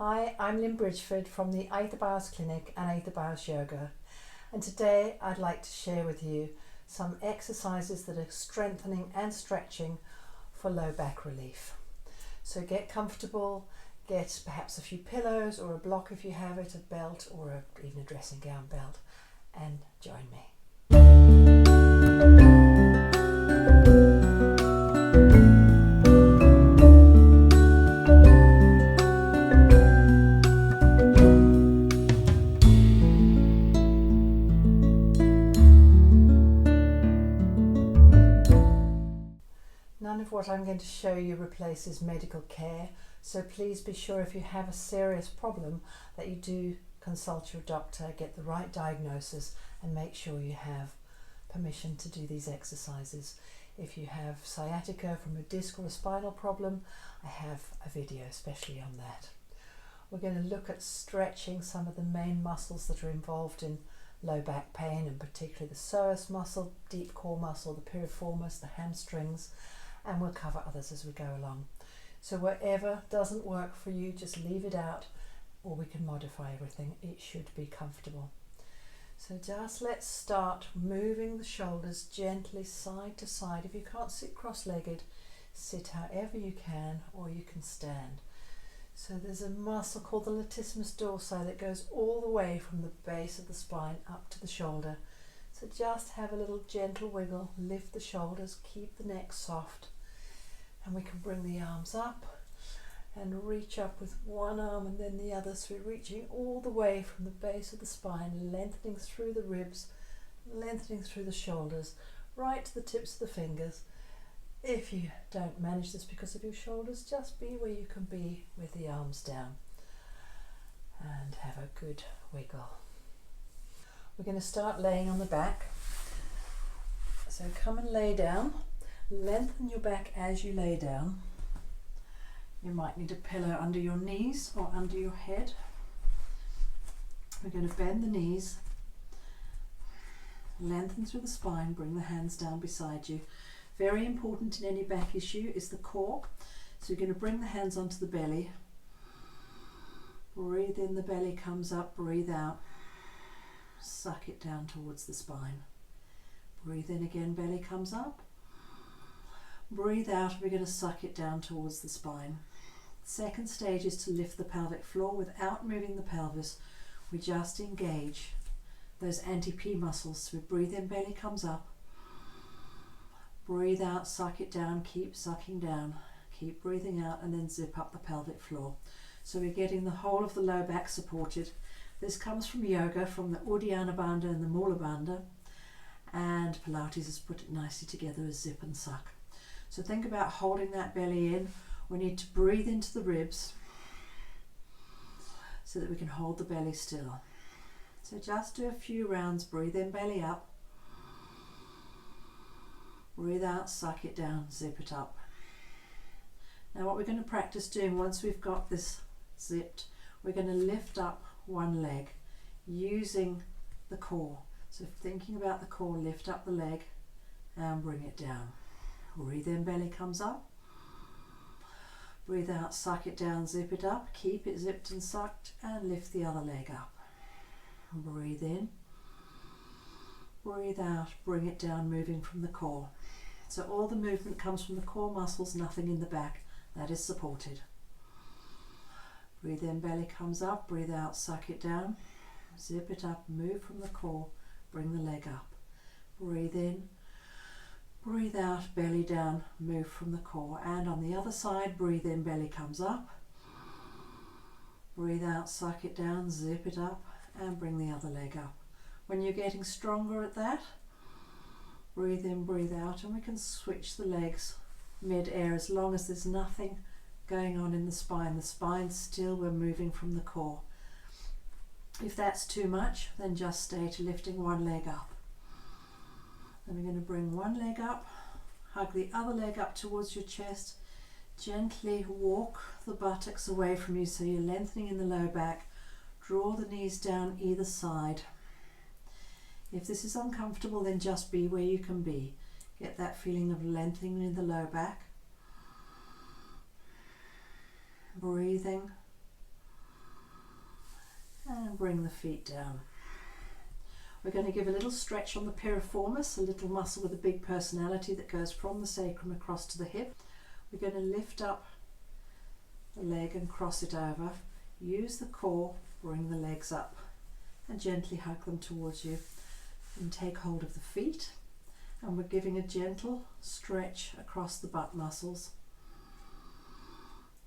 Hi, I'm Lynn Bridgeford from the Either Bowers Clinic and Either Bowers Yoga, and today I'd like to share with you some exercises that are strengthening and stretching for low back relief. So get comfortable, get perhaps a few pillows or a block if you have it, a belt or even a dressing gown belt, and join me. None of what I'm going to show you replaces medical care, so please be sure if you have a serious problem that you do consult your doctor, get the right diagnosis and make sure you have permission to do these exercises. If you have sciatica from a disc or a spinal problem, I have a video especially on that. We're going to look at stretching some of the main muscles that are involved in low back pain, and particularly the psoas muscle, deep core muscle, the piriformis, the hamstrings, and we'll cover others as we go along. So whatever doesn't work for you, just leave it out, or we can modify everything. It should be comfortable. So just let's start moving the shoulders gently side to side. If you can't sit cross-legged, sit however you can, or you can stand. So there's a muscle called the latissimus dorsi that goes all the way from the base of the spine up to the shoulder. So just have a little gentle wiggle, lift the shoulders, keep the neck soft, and we can bring the arms up and reach up with one arm and then the other. So we're reaching all the way from the base of the spine, lengthening through the ribs, lengthening through the shoulders, right to the tips of the fingers. If you don't manage this because of your shoulders, just be where you can be with the arms down and have a good wiggle. We're going to start laying on the back. So come and lay down. Lengthen your back as you lay down. You might need a pillow under your knees or under your head. We're going to bend the knees, lengthen through the spine, bring the hands down beside you. Very important in any back issue is the core. So you're going to bring the hands onto the belly. Breathe in, the belly comes up, breathe out. Suck it down towards the spine. Breathe in again, belly comes up. Breathe out, we're going to suck it down towards the spine. Second stage is to lift the pelvic floor without moving the pelvis. We just engage those anti-P muscles. So we breathe in, belly comes up. Breathe out, suck it down, keep sucking down. Keep breathing out and then zip up the pelvic floor. So we're getting the whole of the low back supported. This comes from yoga, from the Uddiyana Bandha and the Mula Bandha, and Pilates has put it nicely together as zip and suck. So think about holding that belly in. We need to breathe into the ribs so that we can hold the belly still. So just do a few rounds. Breathe in, belly up. Breathe out, suck it down, zip it up. Now what we're going to practice doing once we've got this zipped, we're going to lift up one leg using the core. So thinking about the core, lift up the leg and bring it down. Breathe in, belly comes up. Breathe out, suck it down, zip it up. Keep it zipped and sucked and lift the other leg up. Breathe in. Breathe out, bring it down, moving from the core. So all the movement comes from the core muscles, nothing in the back. That is supported. Breathe in, belly comes up. Breathe out, suck it down. Zip it up, move from the core, bring the leg up. Breathe in. Breathe out, belly down, move from the core. And on the other side, breathe in, belly comes up. Breathe out, suck it down, zip it up, and bring the other leg up. When you're getting stronger at that, breathe in, breathe out, and we can switch the legs mid-air as long as there's nothing going on in the spine. The spine's still, we're moving from the core. If that's too much, then just stay to lifting one leg up. Then we're going to bring one leg up, hug the other leg up towards your chest, gently walk the buttocks away from you so you're lengthening in the low back. Draw the knees down either side. If this is uncomfortable, then just be where you can be. Get that feeling of lengthening in the low back. Breathing. and bring the feet down. We're going to give a little stretch on the piriformis, a little muscle with a big personality that goes from the sacrum across to the hip. We're going to lift up the leg and cross it over. Use the core, bring the legs up and gently hug them towards you and take hold of the feet. And we're giving a gentle stretch across the butt muscles.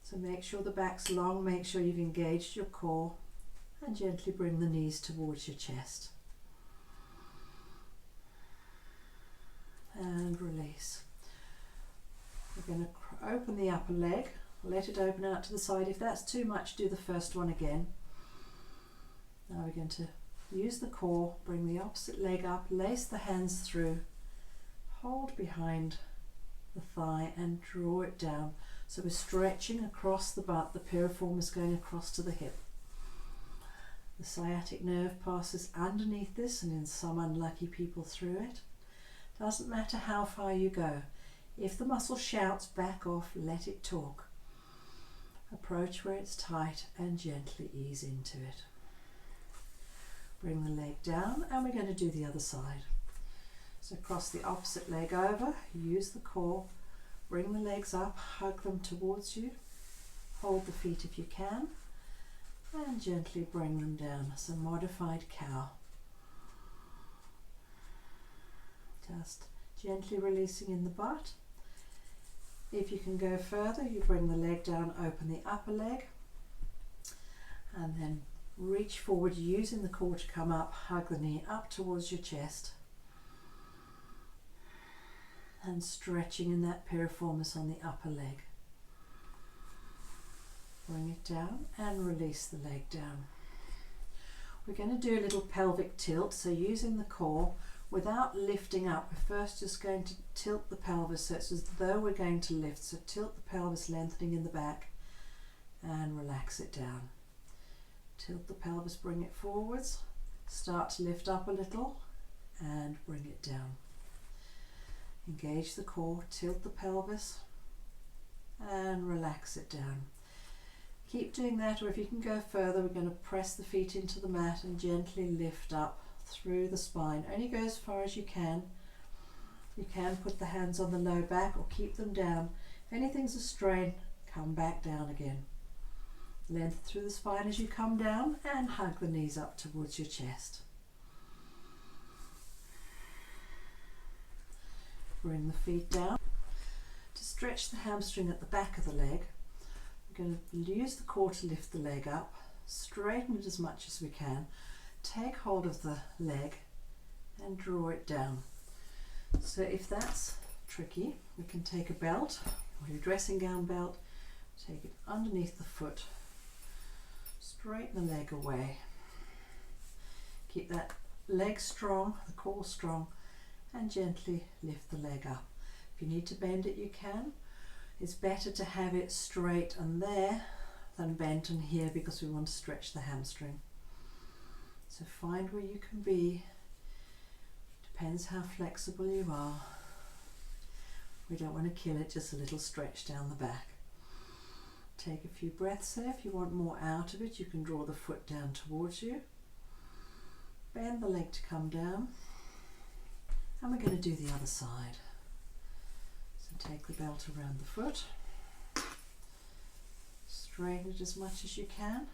So make sure the back's long, make sure you've engaged your core, and gently bring the knees towards your chest. And release. We're going to open the upper leg, let it open out to the side. If that's too much, do the first one again. Now we're going to use the core, bring the opposite leg up, lace the hands through, hold behind the thigh and draw it down. So we're stretching across the butt, the piriformis going across to the hip. The sciatic nerve passes underneath this and in some unlucky people through it. Doesn't matter how far you go. If the muscle shouts, back off, let it talk. Approach where it's tight and gently ease into it. Bring the leg down and we're going to do the other side. So cross the opposite leg over, use the core, bring the legs up, hug them towards you, hold the feet if you can, and gently bring them down. So modified cow. Just gently releasing in the butt. If you can go further, you bring the leg down, open the upper leg, and then reach forward using the core to come up, hug the knee up towards your chest, and stretching in that piriformis on the upper leg. Bring it down and release the leg down. We're going to do a little pelvic tilt, so using the core without lifting up. We're first just going to tilt the pelvis so it's as though we're going to lift. So tilt the pelvis, lengthening in the back, and relax it down. Tilt the pelvis, bring it forwards, start to lift up a little and bring it down. Engage the core, tilt the pelvis and relax it down. Keep doing that, or if you can go further, we're going to press the feet into the mat and gently lift up through the spine. Only go as far as you can. You can put the hands on the low back or keep them down. If anything's a strain, come back down again. Length through the spine as you come down and hug the knees up towards your chest. Bring the feet down. To stretch the hamstring at the back of the leg, we're going to use the core to lift the leg up, straighten it as much as we can, take hold of the leg and draw it down. So if that's tricky, we can take a belt or your dressing gown belt, take it underneath the foot, straighten the leg away, keep that leg strong, the core strong, and gently lift the leg up. If you need to bend it, you can. It's better to have it straight and there than bent and here because we want to stretch the hamstring. So find where you can be. Depends how flexible you are. We don't want to kill it, just a little stretch down the back. Take a few breaths there. If you want more out of it, you can draw the foot down towards you. Bend the leg to come down. And we're going to do the other side. So take the belt around the foot. Straighten it as much as you can.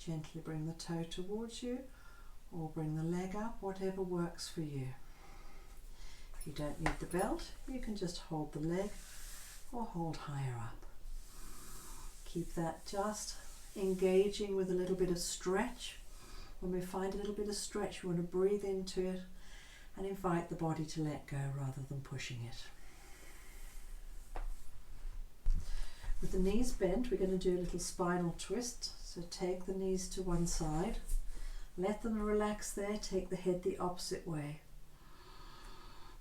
Gently bring the toe towards you or bring the leg up, whatever works for you. If you don't need the belt, you can just hold the leg or hold higher up. Keep that just engaging with a little bit of stretch. When we find a little bit of stretch, we want to breathe into it and invite the body to let go rather than pushing it. With the knees bent, we're going to do a little spinal twist. So take the knees to one side, let them relax there, take the head the opposite way.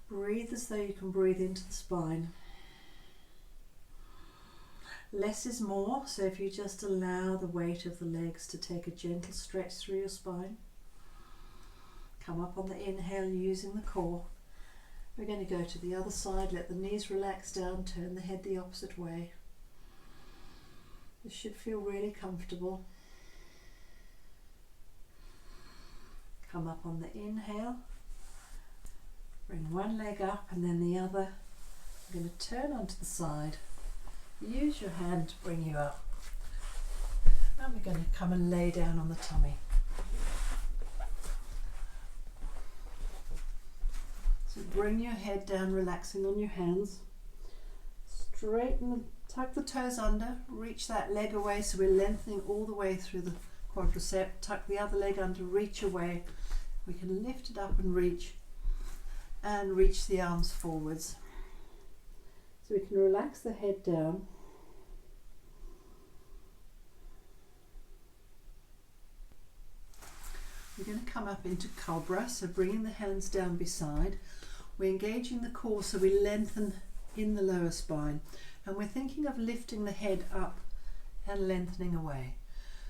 Breathe as though you can breathe into the spine. Less is more, so if you just allow the weight of the legs to take a gentle stretch through your spine. Come up on the inhale using the core. We're going to go to the other side, let the knees relax down, turn the head the opposite way. This should feel really comfortable. Come up on the inhale. Bring one leg up and then the other. You're going to turn onto the side. Use your hand to bring you up. And we're going to come and lay down on the tummy. So bring your head down, relaxing on your hands. Straighten, tuck the toes under, reach that leg away so we're lengthening all the way through the quadricep. Tuck the other leg under, reach away. We can lift it up and reach the arms forwards. So we can relax the head down. We're going to come up into cobra, so bringing the hands down beside. We're engaging the core so we lengthen in the lower spine, and we're thinking of lifting the head up and lengthening away.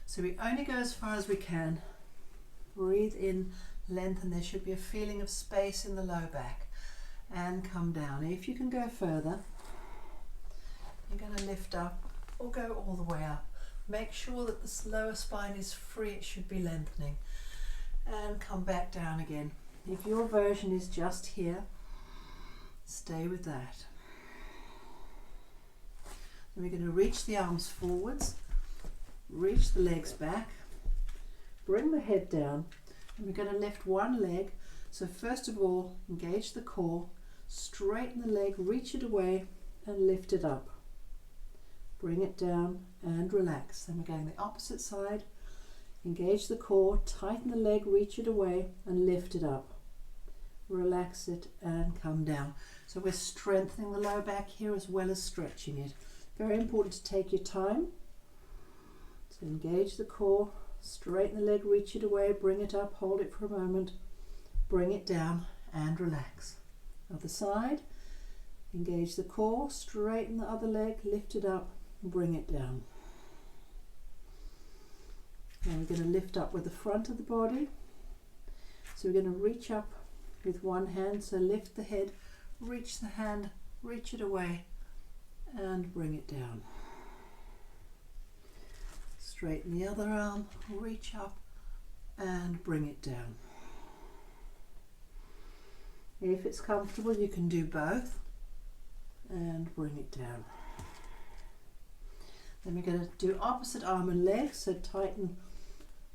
So we only go as far as we can. Breathe in, lengthen. There should be a feeling of space in the low back, and come down. If you can go further, you're going to lift up or go all the way up. Make sure that this lower spine is free. It should be lengthening, and come back down again. If your version is just here, stay with that. Then we're going to reach the arms forwards, reach the legs back, bring the head down, and we're going to lift one leg. So first of all, engage the core, straighten the leg, reach it away and lift it up. Bring it down and relax. Then we're going the opposite side. Engage the core, tighten the leg, reach it away and lift it up. Relax it and come down. So we're strengthening the lower back here as well as stretching it. Very important to take your time. So engage the core, straighten the leg, reach it away, bring it up, hold it for a moment, bring it down and relax. Other side, engage the core, straighten the other leg, lift it up, bring it down. Now we're going to lift up with the front of the body. So we're going to reach up with one hand, so lift the head, reach the hand, reach it away and bring it down. Straighten the other arm, reach up and bring it down. If it's comfortable, you can do both and bring it down. Then we're going to do opposite arm and leg, so tighten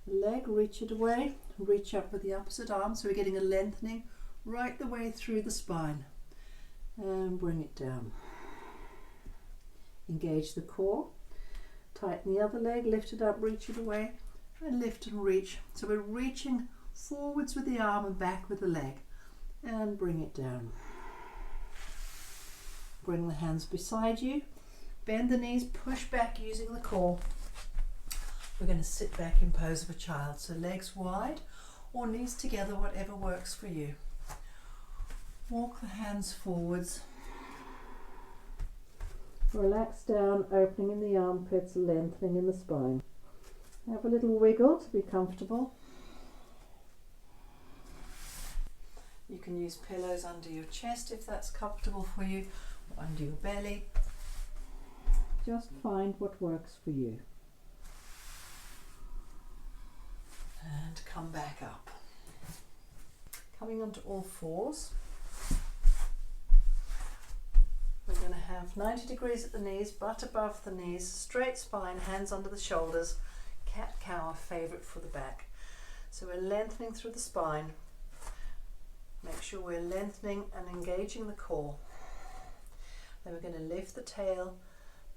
the leg, reach it away, reach up with the opposite arm, so we're getting a lengthening right the way through the spine and bring it down. Engage the core, tighten the other leg, lift it up, reach it away and lift and reach. So we're reaching forwards with the arm and back with the leg and bring it down. Bring the hands beside you, bend the knees, push back using the core. We're going to sit back in pose of a child, so legs wide or knees together, whatever works for you. Walk the hands forwards. Relax down, opening in the armpits, lengthening in the spine. Have a little wiggle to be comfortable. You can use pillows under your chest if that's comfortable for you, or under your belly. Just find what works for you. And come back up. Coming onto all fours. We're going to have 90 degrees at the knees, butt above the knees, straight spine, hands under the shoulders. Cat-cow, a favourite for the back. So we're lengthening through the spine. Make sure we're lengthening and engaging the core. Then we're going to lift the tail,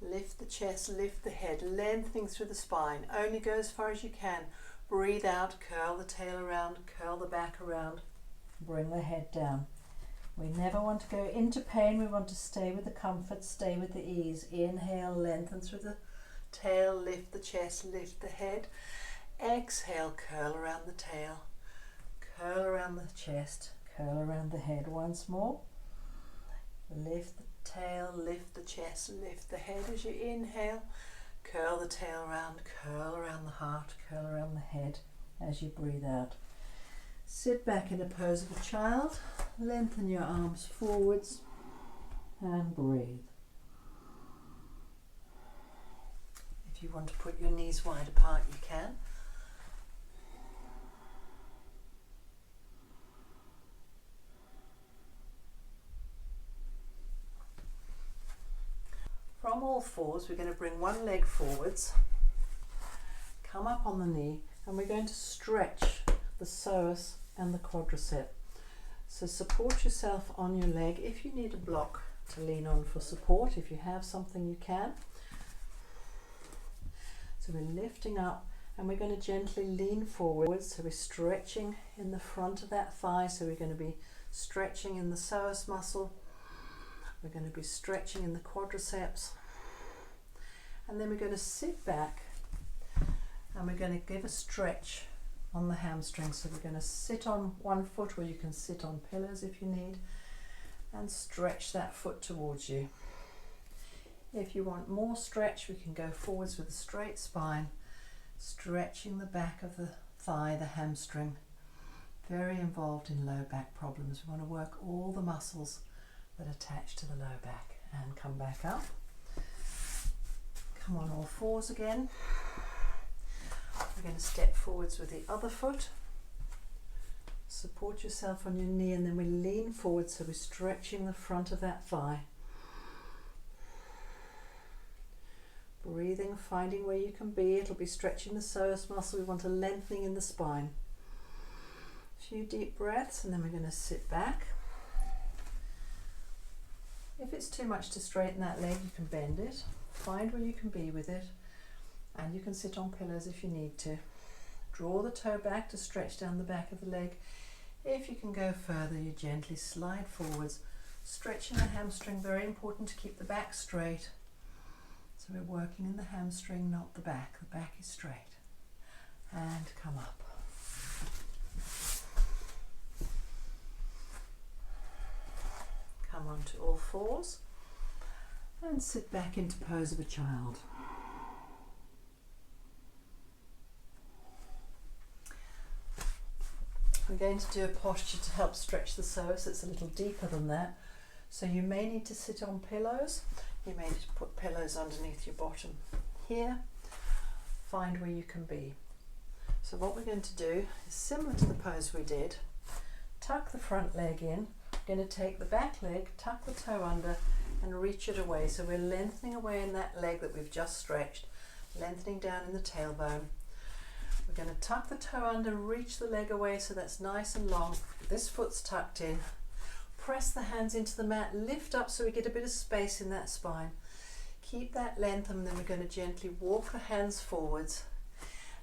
lift the chest, lift the head, lengthening through the spine. Only go as far as you can. Breathe out, curl the tail around, curl the back around. Bring the head down. We never want to go into pain. We want to stay with the comfort, stay with the ease. Inhale, lengthen through the tail, lift the chest, lift the head. Exhale, curl around the tail, curl around the chest, curl around the head. Once more. Lift the tail, lift the chest, lift the head as you inhale. Curl the tail around, curl around the heart, curl around the head as you breathe out. Sit back in a pose of a child, lengthen your arms forwards and breathe. If you want to put your knees wide apart, you can. all fours, we're going to bring one leg forwards, come up on the knee, and we're going to stretch the psoas and the quadricep. So support yourself on your leg. If you need a block to lean on for support, if you have something, you can. So we're lifting up and we're going to gently lean forward. So we're stretching in the front of that thigh. So we're going to be stretching in the psoas muscle. We're going to be stretching in the quadriceps. And then we're going to sit back and we're going to give a stretch on the hamstring. So we're going to sit on one foot, or you can sit on pillows if you need, and stretch that foot towards you. If you want more stretch, we can go forwards with a straight spine, stretching the back of the thigh, the hamstring. Very involved in low back problems. We want to work all the muscles that attach to the low back, and come back up. Come on all fours again. We're going to step forwards with the other foot. Support yourself on your knee, and then we lean forward, so we're stretching the front of that thigh. Breathing, finding where you can be. It'll be stretching the psoas muscle. We want a lengthening in the spine. A few deep breaths, and then we're going to sit back. If it's too much to straighten that leg, you can bend it. Find where you can be with it, and you can sit on pillows if you need to. Draw the toe back to stretch down the back of the leg. If you can go further, you gently slide forwards, stretching the hamstring. Very important to keep the back straight. So we're working in the hamstring, not the back. The back is straight. And come up. Come on to all fours and sit back into pose of a child. We're going to do a posture to help stretch the psoas. It's a little deeper than that. So you may need to sit on pillows. You may need to put pillows underneath your bottom here. Find where you can be. So what we're going to do is similar to the pose we did. Tuck the front leg in. We're going to take the back leg, tuck the toe under, and reach it away. So we're lengthening away in that leg that we've just stretched, lengthening down in the tailbone. We're going to tuck the toe under, reach the leg away so that's nice and long. This foot's tucked in. Press the hands into the mat, lift up so we get a bit of space in that spine. Keep that length, and then we're going to gently walk the hands forwards.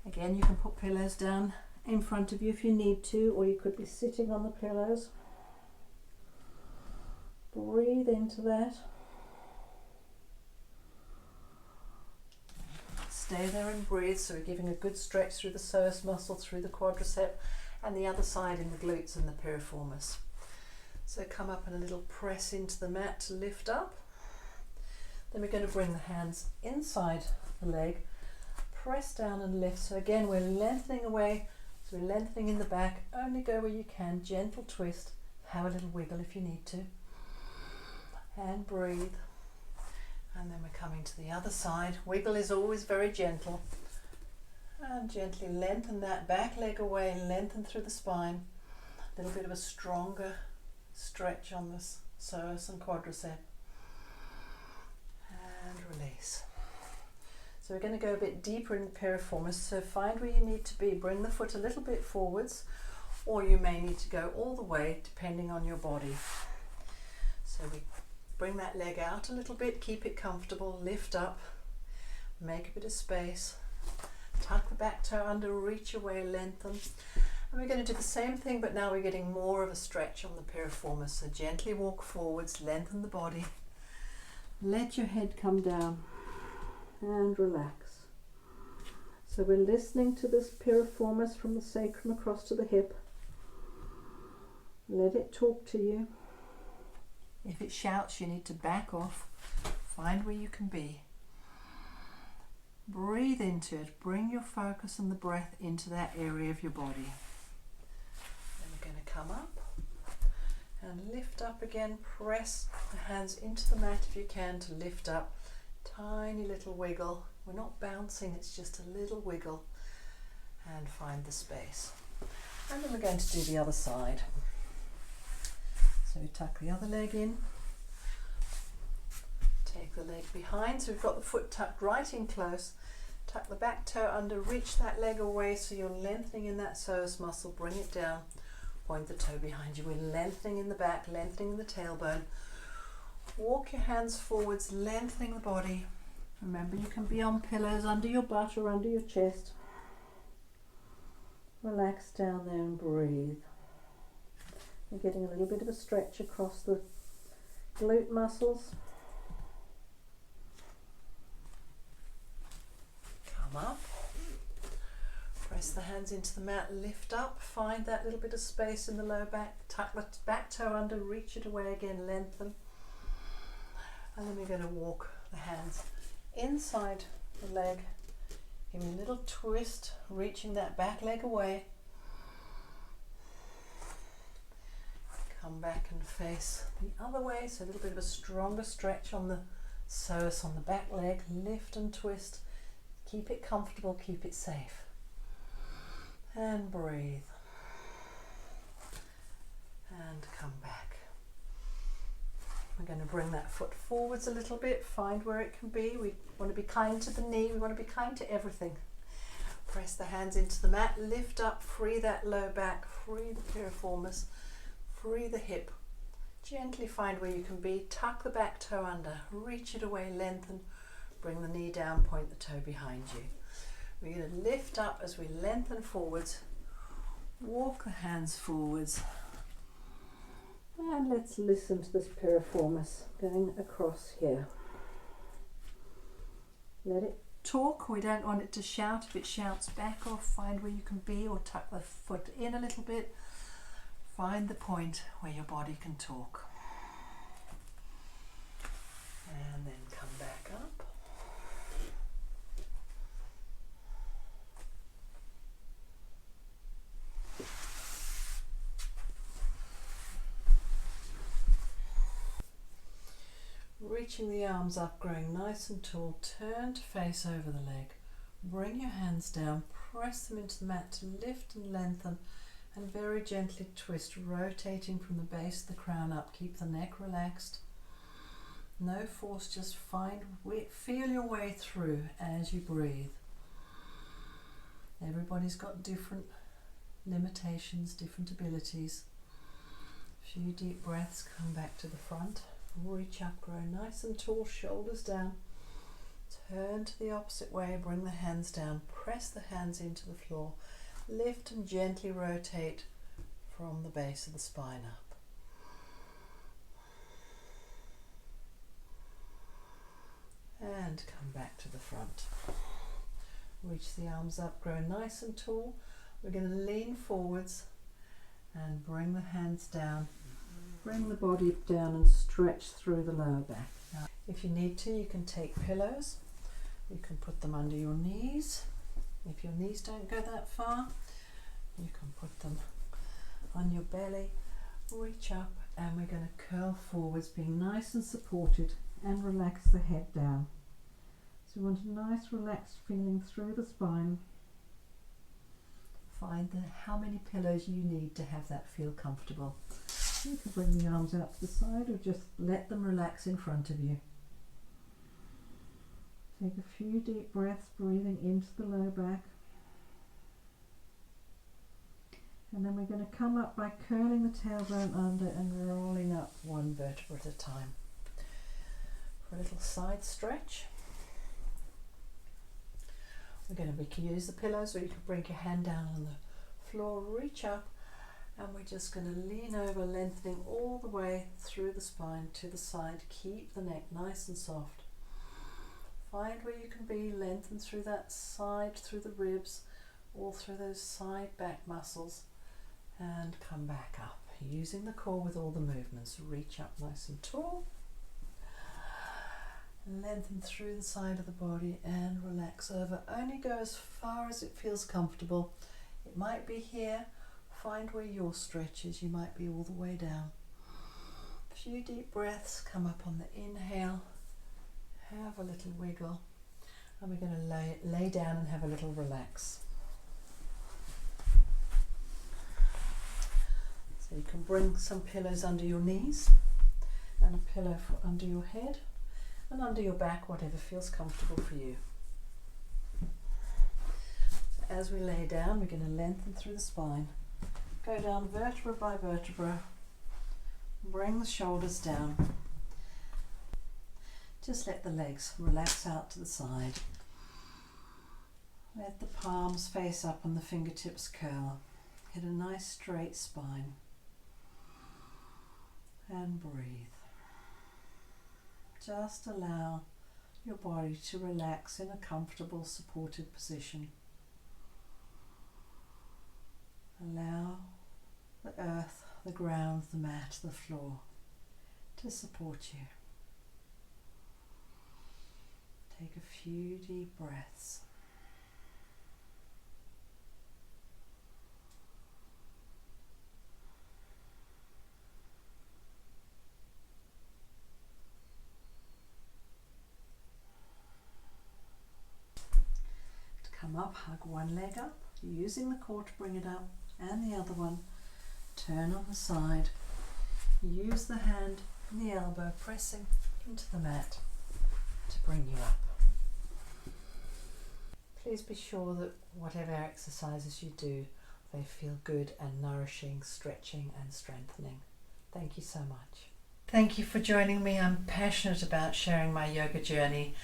Again, you can put pillows down in front of you if you need to, or you could be sitting on the pillows. Breathe into that. Stay there and breathe. So we're giving a good stretch through the psoas muscle, through the quadricep, and the other side in the glutes and the piriformis. So come up and a little press into the mat to lift up. Then we're going to bring the hands inside the leg, press down and lift. So again, we're lengthening away. So we're lengthening in the back. Only go where you can. Gentle twist. Have a little wiggle if you need to. And breathe. And then we're coming to the other side. Wiggle is always very gentle. And gently lengthen that back leg away, lengthen through the spine. A little bit of a stronger stretch on the psoas and quadricep. And release. So we're going to go a bit deeper in the piriformis. So find where you need to be. Bring the foot a little bit forwards, or you may need to go all the way depending on your body. So we bring that leg out a little bit, keep it comfortable, lift up, make a bit of space, tuck the back toe under, reach away, lengthen. And we're going to do the same thing, but now we're getting more of a stretch on the piriformis. So gently walk forwards, lengthen the body, let your head come down and relax. So we're listening to this piriformis from the sacrum across to the hip. Let it talk to you. If it shouts, you need to back off. Find where you can be. Breathe into it. Bring your focus and the breath into that area of your body. Then we're going to come up and lift up again. Press the hands into the mat if you can to lift up. Tiny little wiggle. We're not bouncing, it's just a little wiggle. And find the space. And then we're going to do the other side. So we tuck the other leg in, take the leg behind, so we've got the foot tucked right in close. Tuck the back toe under, reach that leg away so you're lengthening in that psoas muscle, bring it down, point the toe behind you. We're lengthening in the back, lengthening in the tailbone. Walk your hands forwards, lengthening the body. Remember, you can be on pillows under your butt or under your chest. Relax down there and breathe. You're getting a little bit of a stretch across the glute muscles. Come up. Press the hands into the mat, lift up, find that little bit of space in the lower back, tuck the back toe under, reach it away again, lengthen. And then we're going to walk the hands inside the leg. Give me a little twist, reaching that back leg away. Come back and face the other way, so a little bit of a stronger stretch on the psoas on the back leg. Lift and twist. Keep it comfortable, keep it safe. And breathe. And come back. We're going to bring that foot forwards a little bit, find where it can be. We want to be kind to the knee, we want to be kind to everything. Press the hands into the mat, lift up, free that low back, free the piriformis, free the hip. Gently find where you can be, tuck the back toe under, reach it away, lengthen, bring the knee down, point the toe behind you. We're going to lift up as we lengthen forwards, walk the hands forwards, and let's listen to this piriformis going across here. Let it talk, we don't want it to shout. If it shouts back off, find where you can be, or tuck the foot in a little bit. Find the point where your body can talk. And then come back up. Reaching the arms up, growing nice and tall, turn to face over the leg. Bring your hands down, press them into the mat to lift and lengthen, and very gently twist, rotating from the base of the crown up. Keep the neck relaxed. No force, just feel your way through as you breathe. Everybody's got different limitations, different abilities. A few deep breaths, come back to the front. Reach up, grow nice and tall, shoulders down. Turn to the opposite way, bring the hands down, press the hands into the floor. Lift and gently rotate from the base of the spine up. And come back to the front. Reach the arms up, grow nice and tall. We're going to lean forwards and bring the hands down. Bring the body down and stretch through the lower back. Now, if you need to, you can take pillows. You can put them under your knees. If your knees don't go that far, you can put them on your belly. Reach up, and we're going to curl forwards, being nice and supported, and relax the head down. So we want a nice relaxed feeling through the spine. Find how many pillows you need to have that feel comfortable. You can bring the arms out to the side or just let them relax in front of you. Take a few deep breaths, breathing into the low back. And then we're going to come up by curling the tailbone under and rolling up one vertebra at a time. For a little side stretch. We're going to use the pillows, or you can bring your hand down on the floor, reach up, and we're just going to lean over, lengthening all the way through the spine to the side. Keep the neck nice and soft. Find where you can be, lengthen through that side, through the ribs, all through those side back muscles, and come back up. Using the core with all the movements. Reach up nice and tall. Lengthen through the side of the body and relax over. Only go as far as it feels comfortable. It might be here. Find where your stretch is. You might be all the way down. A few deep breaths. Come up on the inhale. Have a little wiggle. And we're going to lay down and have a little relax. So you can bring some pillows under your knees and a pillow under your head. and under your back, whatever feels comfortable for you. So as we lay down, we're going to lengthen through the spine. Go down vertebra by vertebra. Bring the shoulders down. Just let the legs relax out to the side. Let the palms face up and the fingertips curl. Get a nice straight spine. And breathe. Just allow your body to relax in a comfortable, supported position. Allow the earth, the ground, the mat, the floor to support you. Take a few deep breaths. To come up, hug one leg up, using the core to bring it up, and the other one. Turn on the side. Use the hand and the elbow pressing into the mat to bring you up. Please be sure that whatever exercises you do, they feel good and nourishing, stretching and strengthening. Thank you so much. Thank you for joining me. I'm passionate about sharing my yoga journey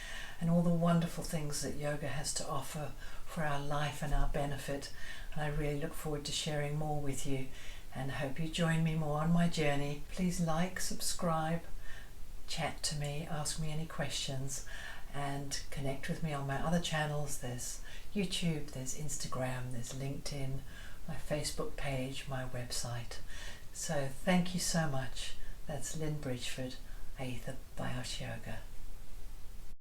and all the wonderful things that yoga has to offer for our life and our benefit. And I really look forward to sharing more with you and hope you join me more on my journey. Please like, subscribe, chat to me, ask me any questions, and connect with me on my other channels. There's YouTube, there's Instagram, there's LinkedIn, my Facebook page, my website. So thank you so much. That's Lynn Bridgeford, Aether Bios Yoga.